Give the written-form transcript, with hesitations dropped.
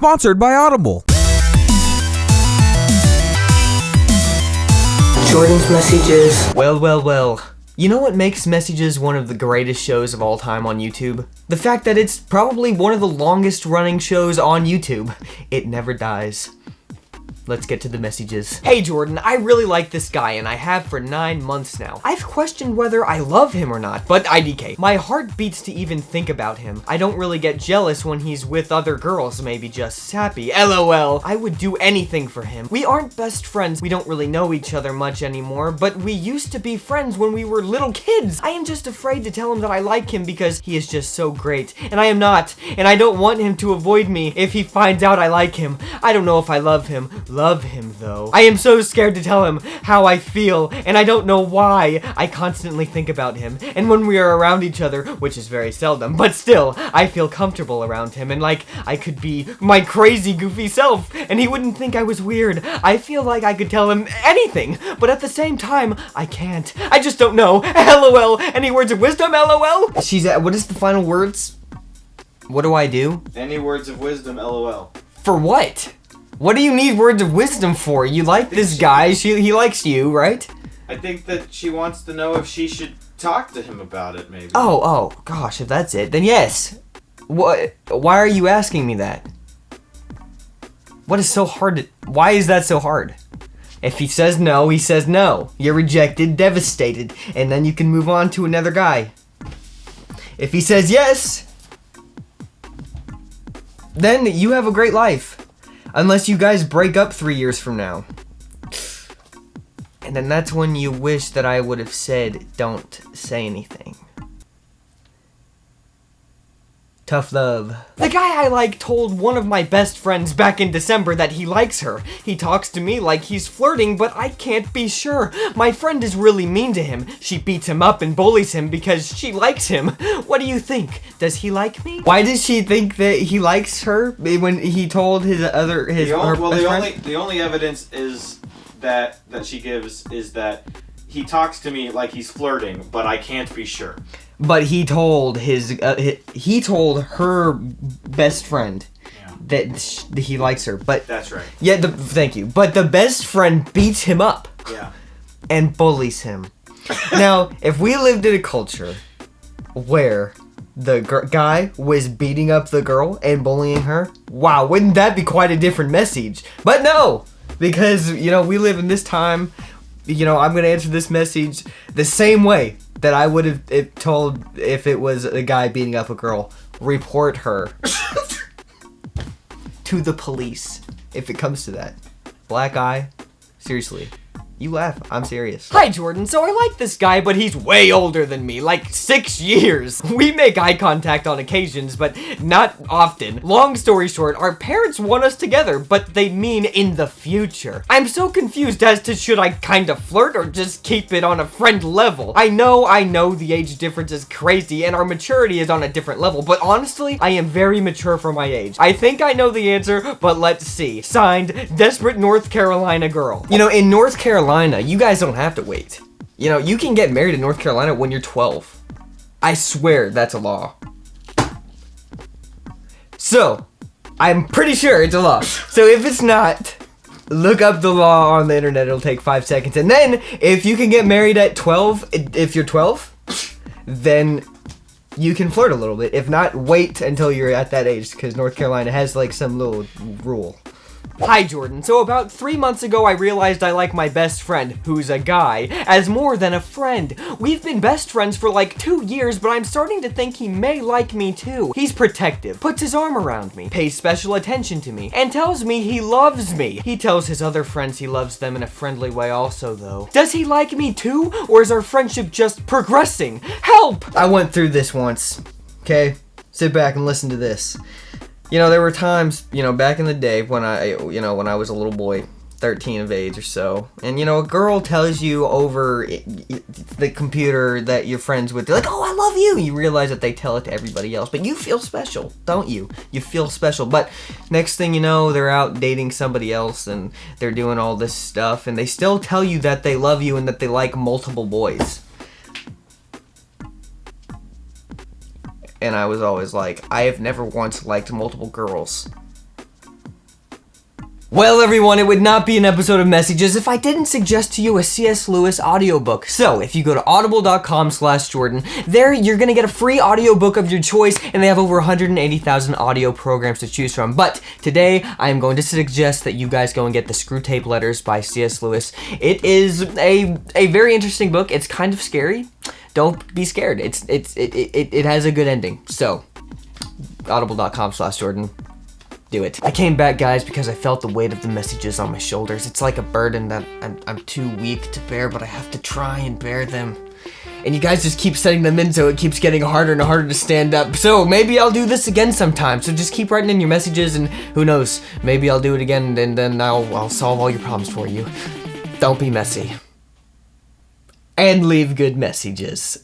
Sponsored by Audible. Jordan's Messyges. Well. You know what makes Messyges one of the greatest shows of all time on YouTube? The fact that it's probably one of the longest running shows on YouTube. It never dies. Let's get to the messages. Hey Jordan, I really like this guy and I have for 9 months now. I've questioned whether I love him or not, but IDK. My heart beats to even think about him. I don't really get jealous when he's with other girls, maybe just sappy. LOL. I would do anything for him. We aren't best friends. We don't really know each other much anymore, but we used to be friends when we were little kids. I am just afraid to tell him that I like him because he is just so great, and I am not, and I don't want him to avoid me if he finds out I like him. I don't know if I love him though. I am so scared to tell him how I feel, and I don't know why. I constantly think about him, and when we are around each other, which is very seldom, but still, I feel comfortable around him, and like I could be my crazy, goofy self, and he wouldn't think I was weird. I feel like I could tell him anything, but at the same time, I can't. I just don't know. LOL. Any words of wisdom? LOL. She's at, what is the final words? What do I do? Any words of wisdom? LOL. For what? What do you need words of wisdom for? You like this guy, he likes you, right? I think that she wants to know if she should talk to him about it, maybe. Oh, gosh, if that's it, then yes. What? Why are you asking me that? What is so hard to, why is that so hard? If he says no, he says no. You're rejected, devastated, and then you can move on to another guy. If he says yes, then you have a great life. Unless you guys break up 3 years from now. And then that's when you wish that I would have said, don't say anything. Tough love. The guy I like told one of my best friends back in December that he likes her. He talks to me like he's flirting, but I can't be sure. My friend is really mean to him. She beats him up and bullies him because she likes him. What do you think? Does he like me? Why does she think that he likes her when he told her best friend? The only evidence is that she gives is that he talks to me like he's flirting, but I can't be sure. But he told he told her best friend that he likes her. But that's right. Yeah, thank you. But the best friend beats him up. Yeah. And bullies him. Now, if we lived in a culture where the guy was beating up the girl and bullying her, wow, wouldn't that be quite a different message? But no, because we live in this time. I'm gonna answer this message the same way that I would have told if it was a guy beating up a girl. Report her to the police if it comes to that. Black eye, seriously. You laugh. I'm serious. Hi, Jordan. So I like this guy, but he's way older than me, like 6 years. We make eye contact on occasions, but not often. Long story short, our parents want us together, but they mean in the future. I'm so confused as to should I kind of flirt or just keep it on a friend level. I know the age difference is crazy and our maturity is on a different level, but honestly, I am very mature for my age. I think I know the answer, but let's see. Signed, Desperate North Carolina Girl. In North Carolina, you guys don't have to wait. You can get married in North Carolina when you're 12. I swear that's a law. So, I'm pretty sure it's a law. So if it's not, look up the law on the internet. It'll take 5 seconds. And then, if you can get married at 12, if you're 12, then you can flirt a little bit. If not, wait until you're at that age, because North Carolina has like some little rule. Hi Jordan, so about 3 months ago I realized I like my best friend, who's a guy, as more than a friend. We've been best friends for like 2 years, but I'm starting to think he may like me too. He's protective, puts his arm around me, pays special attention to me, and tells me he loves me. He tells his other friends he loves them in a friendly way also though. Does he like me too, or is our friendship just progressing? Help! I went through this once, okay? Sit back and listen to this. There were times, back in the day when when I was a little boy, 13 of age or so, and a girl tells you over the computer that you're friends with, they're like, oh, I love you. You realize that they tell it to everybody else, but you feel special, don't you? You feel special, but next thing you know, they're out dating somebody else, and they're doing all this stuff, and they still tell you that they love you and that they like multiple boys. And I was always like, I have never once liked multiple girls. Well, everyone, it would not be an episode of Messyges if I didn't suggest to you a C.S. Lewis audiobook. So, if you go to audible.com/Jordan, there you're gonna get a free audiobook of your choice, and they have over 180,000 audio programs to choose from. But today, I am going to suggest that you guys go and get the Screwtape Letters by C.S. Lewis. It is a very interesting book. It's kind of scary. Don't be scared. It has a good ending. So, audible.com/Jordan. Do it. I came back, guys, because I felt the weight of the messages on my shoulders. It's like a burden that I'm too weak to bear, but I have to try and bear them. And you guys just keep sending them in, so it keeps getting harder and harder to stand up. So maybe I'll do this again sometime. So just keep writing in your messages, and who knows, maybe I'll do it again, and then I'll solve all your problems for you. Don't be messy. And leave good messages.